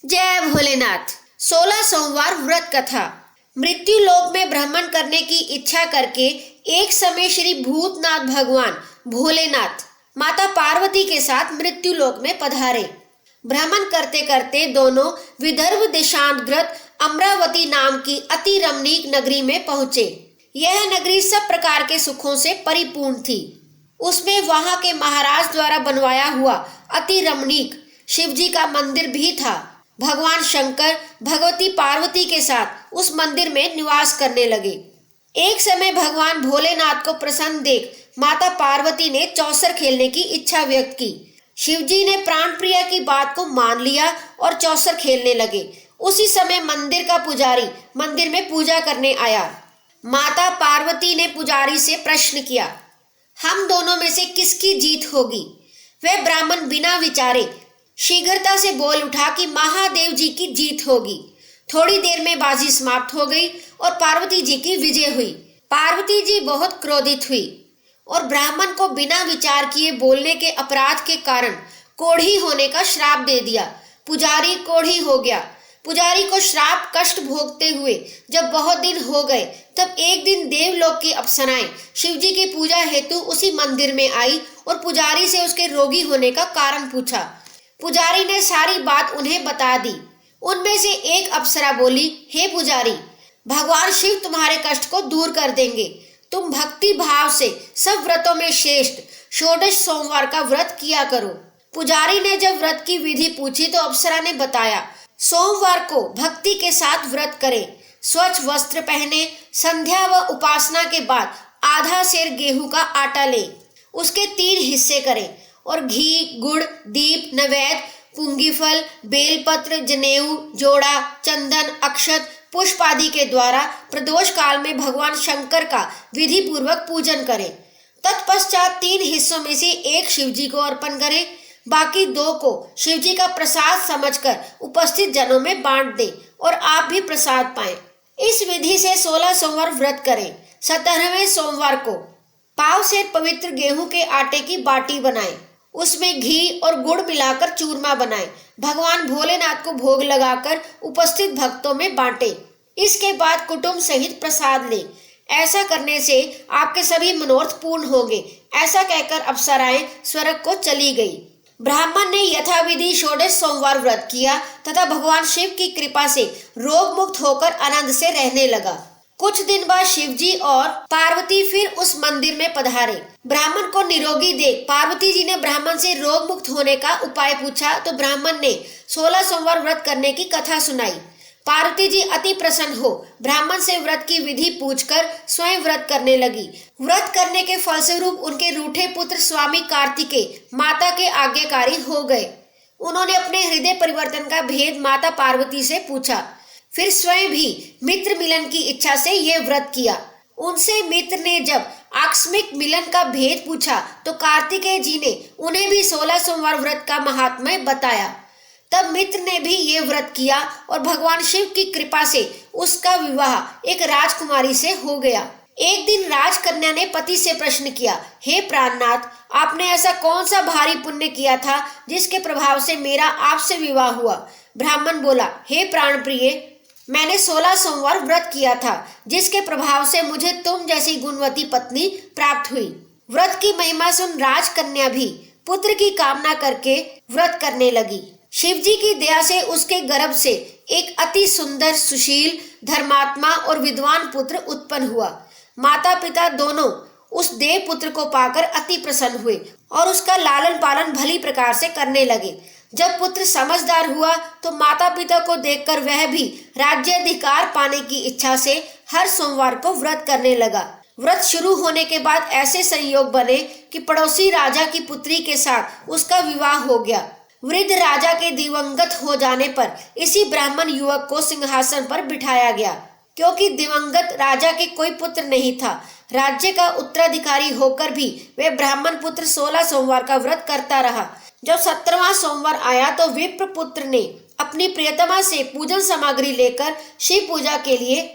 जय भोलेनाथ। 16 सोमवार व्रत कथा। मृत्यु लोक में भ्रमण करने की इच्छा करके एक समय श्री भूतनाथ भगवान भोलेनाथ माता पार्वती के साथ मृत्यु लोक में पधारे। भ्रमण करते करते दोनों विदर्भ देशांतर्गत अमरावती नाम की अति रमणीक नगरी में पहुंचे। यह नगरी सब प्रकार के सुखों से परिपूर्ण थी। उसमें वहां के महाराज द्वारा बनवाया हुआ अति रमणीक शिवजी का मंदिर भी था। भगवान शंकर भगवती पार्वती के साथ उस मंदिर में निवास करने लगे। एक समय भगवान भोलेनाथ को प्रसन्न देख माता पार्वती ने चौसर खेलने की इच्छा व्यक्त की। शिवजी ने प्राण प्रिया की बात को मान लिया और चौसर खेलने लगे। उसी समय मंदिर का पुजारी मंदिर में पूजा करने आया। माता पार्वती ने पुजारी से प्रश्न किया, हम दोनों में से किसकी जीत होगी? वह ब्राह्मण बिना विचारे शीघ्रता से बोल उठा कि महादेव जी की जीत होगी। थोड़ी देर में बाजी समाप्त हो गई और पार्वती जी की विजय हुई। पार्वती जी बहुत क्रोधित हुई और ब्राह्मण को बिना विचार किए बोलने के अपराध के कारण कोढ़ी होने का श्राप दे दिया। पुजारी कोढ़ी हो गया। पुजारी को श्राप कष्ट भोगते हुए जब बहुत दिन हो गए, तब एक दिन देवलोक की अप्सराएं शिवजी की पूजा हेतु उसी मंदिर में आई और पुजारी से उसके रोगी होने का कारण पूछा। पुजारी ने सारी बात उन्हें बता दी। उनमें से एक अप्सरा बोली, हे पुजारी, भगवान शिव तुम्हारे कष्ट को दूर कर देंगे। तुम भक्ति भाव से सब व्रतों में श्रेष्ठ 16 सोमवार का व्रत किया करो। पुजारी ने जब व्रत की विधि पूछी तो अप्सरा ने बताया, सोमवार को भक्ति के साथ व्रत करें, स्वच्छ वस्त्र पहने, संध्या व उपासना के बाद आधा सेर गेहूं का आटा लें, उसके 3 हिस्से करें और घी, गुड़, दीप, नैवेद्य, पुंगीफल, बेलपत्र, जनेऊ, जोड़ा, चंदन, अक्षत, पुष्प आदि के द्वारा प्रदोष काल में भगवान शंकर का विधि पूर्वक पूजन करें। तत्पश्चात 3 हिस्सों में से एक शिवजी को अर्पण करें, बाकी 2 को शिवजी का प्रसाद समझकर उपस्थित जनों में बांट दें और आप भी प्रसाद पाएं। इस विधि से 16 सोमवार व्रत करें। 17वें सोमवार को पाव से पवित्र गेहूं के आटे की बाटी बनाएं, उसमें घी और गुड़ मिलाकर चूरमा बनाएं, भगवान भोलेनाथ को भोग लगाकर उपस्थित भक्तों में बांटें। इसके बाद कुटुंब सहित प्रसाद लें। ऐसा करने से आपके सभी मनोरथ पूर्ण होंगे। ऐसा कहकर अप्सराएं स्वर्ग को चली गई। ब्राह्मण ने यथाविधि 16 सोमवार व्रत किया तथा भगवान शिव की कृपा से रोग मुक्त होकर आनंद से रहने लगा। कुछ दिन बाद शिवजी और पार्वती फिर उस मंदिर में पधारे। ब्राह्मण को निरोगी देख पार्वती जी ने ब्राह्मण से रोग मुक्त होने का उपाय पूछा तो ब्राह्मण ने 16 सोमवार व्रत करने की कथा सुनाई। पार्वती जी अति प्रसन्न हो ब्राह्मण से व्रत की विधि पूछकर स्वयं व्रत करने लगी। व्रत करने के फलस्वरूप उनके रूठे पुत्र स्वामी कार्तिकेय माता के आज्ञाकारी हो गए। उन्होंने अपने हृदय परिवर्तन का भेद माता पार्वती से पूछा। फिर स्वयं भी मित्र मिलन की इच्छा से ये व्रत किया। उनसे मित्र ने जब आकस्मिक मिलन का भेद पूछा तो कार्तिकेय जी ने उन्हें भी 16 सोमवार व्रत का महात्म्य बताया। तब मित्र ने भी ये व्रत किया और भगवान शिव की कृपा से उसका विवाह एक राजकुमारी से हो गया। एक दिन राजकन्या ने पति से प्रश्न किया, हे प्राणनाथ, आपने ऐसा कौन सा भारी पुण्य किया था जिसके प्रभाव से मेरा आपसे विवाह हुआ? ब्राह्मण बोला, हे प्राण प्रिय, मैंने 16 सोमवार व्रत किया था जिसके प्रभाव से मुझे तुम जैसी गुणवती पत्नी प्राप्त हुई। व्रत की महिमा सुन राजकन्या भी पुत्र की कामना करके व्रत करने लगी। शिवजी की दया से उसके गर्भ से एक अति सुंदर, सुशील, धर्मात्मा और विद्वान पुत्र उत्पन्न हुआ। माता पिता दोनों उस देव पुत्र को पाकर अति प्रसन्न हुए और उसका लालन पालन भली प्रकार से करने लगे। जब पुत्र समझदार हुआ तो माता पिता को देखकर वह भी राज्याधिकार पाने की इच्छा से हर सोमवार को व्रत करने लगा। व्रत शुरू होने के बाद ऐसे संयोग बने कि पड़ोसी राजा की पुत्री के साथ उसका विवाह हो गया। वृद्ध राजा के दिवंगत हो जाने पर इसी ब्राह्मण युवक को सिंहासन पर बिठाया गया। क्योंकि दिवंगत राजा के कोई पुत्र नहीं था, राज्य का उत्तराधिकारी होकर भी वह ब्राह्मण पुत्र 16 सोमवार का व्रत करता रहा। जब 17वां सोमवार आया तो विप्र पुत्र ने अपनी प्रियतमा से पूजन सामग्री लेकर शिव पूजा के लिए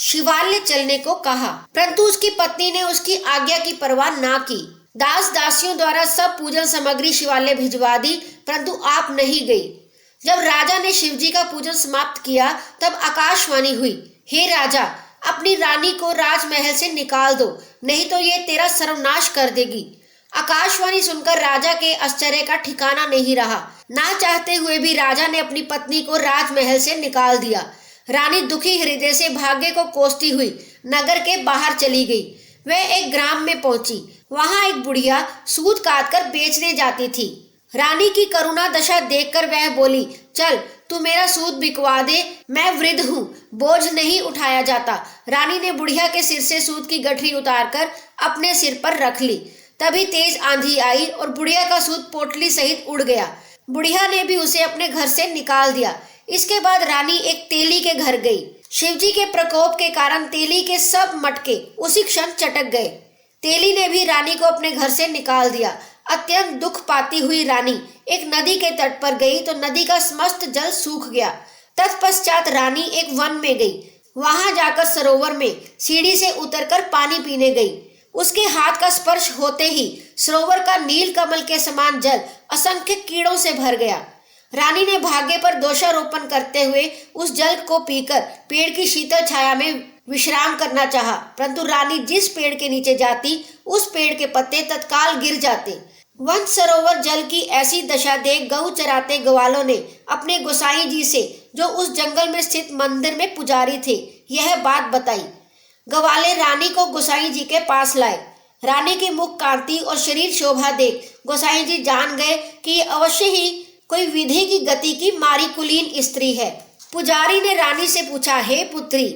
शिवालय चलने को कहा, परंतु उसकी पत्नी ने उसकी आज्ञा की परवाह ना की। दास दासियों द्वारा सब पूजन सामग्री शिवालय भिजवा दी, परंतु आप नहीं गई। जब राजा ने शिवजी का पूजन समाप्त किया तब आकाशवाणी हुई, हे राजा, अपनी रानी को राजमहल से निकाल दो, नहीं तो ये तेरा सर्वनाश कर देगी। आकाशवाणी सुनकर राजा के आश्चर्य का ठिकाना नहीं रहा। ना चाहते हुए भी राजा ने अपनी पत्नी को राजमहल से निकाल दिया। रानी दुखी हृदय से भाग्य को कोसती हुई नगर के बाहर चली गई। वह एक ग्राम में पहुंची। वहां एक बुढ़िया सूत काटकर बेचने जाती थी। रानी की करुणा दशा देखकर वह बोली, चल तू मेरा सूत बिकवा दे, मैं वृद्ध हूँ, बोझ नहीं उठाया जाता। रानी ने बुढ़िया के सिर से सूत की गठरी उतारकर अपने सिर पर रख ली। तभी तेज आंधी आई और बुढ़िया का सूत पोटली सहित उड़ गया। बुढ़िया ने भी उसे अपने घर से निकाल दिया। इसके बाद रानी एक तेली के घर गई। शिवजी के प्रकोप के कारण तेली के सब मटके उसी क्षण चटक गए। तेली ने भी रानी को अपने घर से निकाल दिया। अत्यंत दुख पाती हुई रानी एक नदी के तट पर गई तो नदी का समस्त जल सूख गया। तत्पश्चात रानी एक वन में गई। वहां जाकर सरोवर में सीढ़ी से उतरकर पानी पीने गई। उसके हाथ का स्पर्श होते ही सरोवर का नील कमल के समान जल असंख्य कीड़ों से भर गया। रानी ने भाग्य पर दोषारोपण करते हुए उस जल को पीकर पेड़ की शीतल छाया में विश्राम करना चाहा, परंतु रानी जिस पेड़ के नीचे जाती उस पेड़ के पत्ते तत्काल गिर जाते। वन सरोवर जल की ऐसी दशा देख गऊ चराते ग्वालों ने अपने गोसाई जी से, जो उस जंगल में स्थित मंदिर में पुजारी थे, यह बात बताई। ग्वाले रानी को गोसाई जी के पास लाए। रानी की मुख कांति और शरीर शोभा देख गोसाई जी जान गए कि ये अवश्य ही कोई विधि की गति की मारी कुलीन स्त्री है। पुजारी ने रानी से पूछा, हे पुत्री,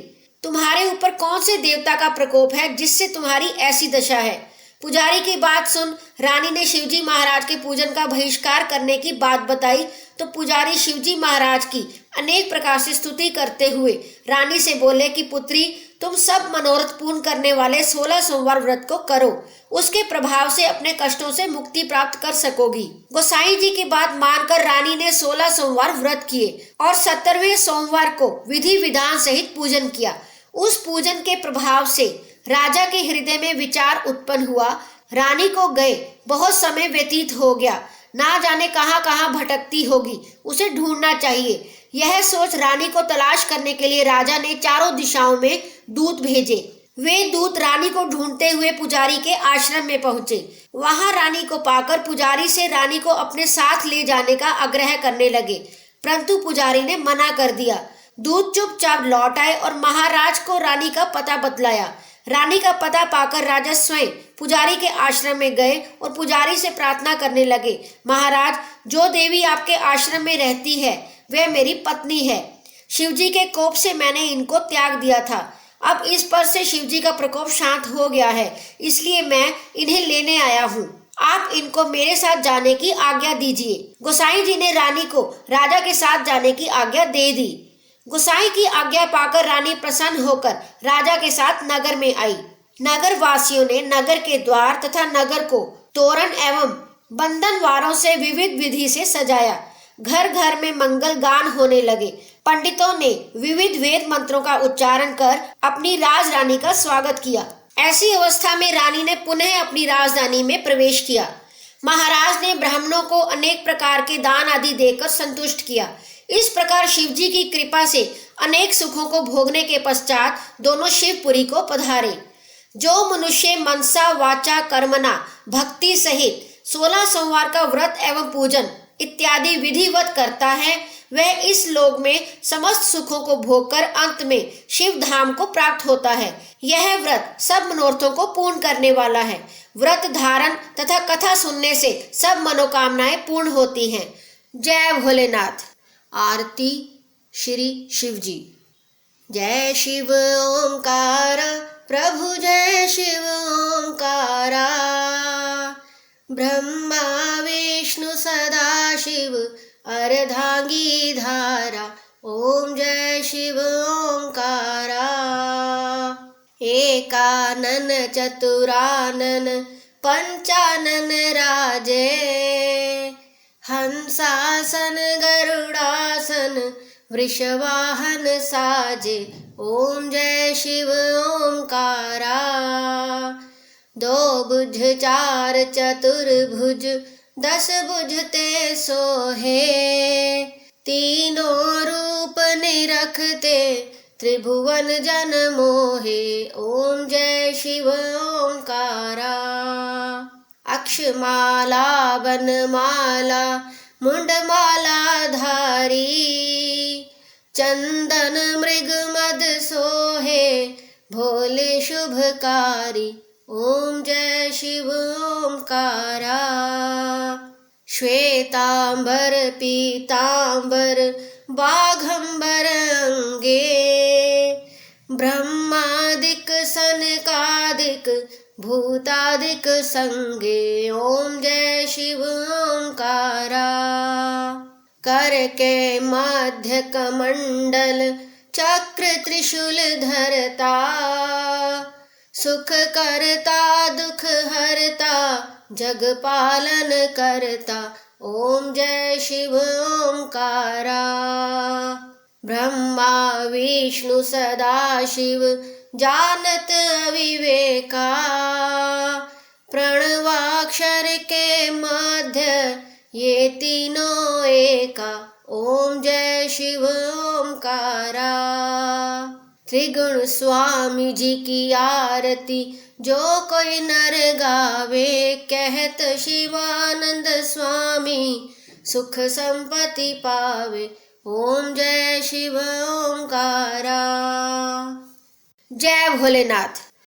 तुम्हारे ऊपर कौन से देवता का प्रकोप है जिससे तुम्हारी ऐसी दशा है? पुजारी की बात सुन रानी ने शिवजी महाराज के पूजन का बहिष्कार करने की बात बताई तो पुजारी शिवजी महाराज की अनेक प्रकार से स्तुति करते हुए रानी से बोले कि पुत्री, तुम सब मनोरथ पूर्ण करने वाले 16 सोमवार व्रत को करो, उसके प्रभाव से अपने कष्टों से मुक्ति प्राप्त कर सकोगी। गोसाई जी की बात मानकर रानी ने 16 सोमवार व्रत किए और 17वें सोमवार को विधि विधान सहित पूजन किया। उस पूजन के प्रभाव से राजा के हृदय में विचार उत्पन्न हुआ, रानी को गए बहुत समय व्यतीत हो गया, ना जाने कहाँ कहाँ भटकती होगी, उसे ढूंढना चाहिए। यह सोच रानी को तलाश करने के लिए राजा ने चारों दिशाओं में दूत भेजे। वे दूत रानी को ढूंढते हुए पुजारी के आश्रम में पहुंचे। वहां रानी को पाकर पुजारी से रानी को अपने साथ ले जाने का आग्रह करने लगे, परंतु पुजारी ने मना कर दिया। दूत चुपचाप लौट आए और महाराज को रानी का पता बतलाया। रानी का पता पाकर राजा स्वयं पुजारी के आश्रम में गए और पुजारी से प्रार्थना करने लगे, महाराज, जो देवी आपके आश्रम में रहती है वह मेरी पत्नी है। शिवजी के कोप से मैंने इनको त्याग दिया था। अब इस पर से शिवजी का प्रकोप शांत हो गया है, इसलिए मैं इन्हें लेने आया हूँ। आप इनको मेरे साथ जाने की आज्ञा दीजिए। गोसाई जी ने रानी को राजा के साथ जाने की आज्ञा दे दी। गोसाई की आज्ञा पाकर रानी प्रसन्न होकर राजा के साथ नगर में आई। नगर वासियों ने नगर के द्वार तथा नगर को तोरण एवं बंधनवारों से विविध विधि से सजाया। घर घर में मंगल गान होने लगे। पंडितों ने विविध वेद मंत्रों का उच्चारण कर अपनी राजरानी का स्वागत किया। ऐसी अवस्था में रानी ने पुनः अपनी राजधानी में प्रवेश किया। महाराज ने ब्राह्मणों को अनेक प्रकार के दान आदि देकर संतुष्ट किया। इस प्रकार शिवजी की कृपा से अनेक सुखों को भोगने के पश्चात दोनों शिवपुरी को पधारे। जो मनुष्य मनसा वाचा कर्मणा भक्ति सहित 16 सोमवार का व्रत एवं पूजन इत्यादि विधिवत करता है, वह इस लोक में समस्त सुखों को भोगकर अंत में शिव धाम को प्राप्त होता है। यह व्रत सब मनोरथों को पूर्ण करने वाला है। व्रत धारण तथा कथा सुनने से सब मनोकामनाएं पूर्ण होती हैं। जय भोलेनाथ। आरती श्री शिवजी। जय शिव ओंकारा प्रभु जय शिव ओंकारा, ब्रह्मा विष्णु सदा शिव अर्धांगी धारा, ओम जय शिव ओंकारा। एकानन चतुरानन पंचानन राजे, हंसासन गरुड़ासन वृषवाहन साजे, ओम जय शिव ओंकारा। दो भुज चार चतुर्भुज 10 भुज ते सोहे, तीनों रूप निरखते त्रिभुवन जन मोहे। ओम जय शिव ओंकारा। अक्षमाला बनमाला मुंडमाला धारी, चंदन मृग मद सोहे भोले शुभकारी। ओम जय शिव ओंकारा। श्वेतांबर पीतांबर बाघंबर अंगे, ब्रह्मादिक सनकादिक भूतादिक संगे। ओम जय शिव ओंकारा। कर के मध्य कमंडल चक्र त्रिशूल धरता, सुख करता दुख हरता जग पालन करता। ओम जय शिव ओंकारा। ब्रह्मा विष्णु सदाशिव जानत अविवेका, प्रणवाक्षर के मध्य ये तीनों एका। ओम जय शिव ओंकारा। त्रिगुण स्वामी जी की आरती जो कोई नर गावे, कहत शिवानंद स्वामी सुख संपत्ति पावे। ओम जय शिव ओंकारा। जय भोलेनाथ।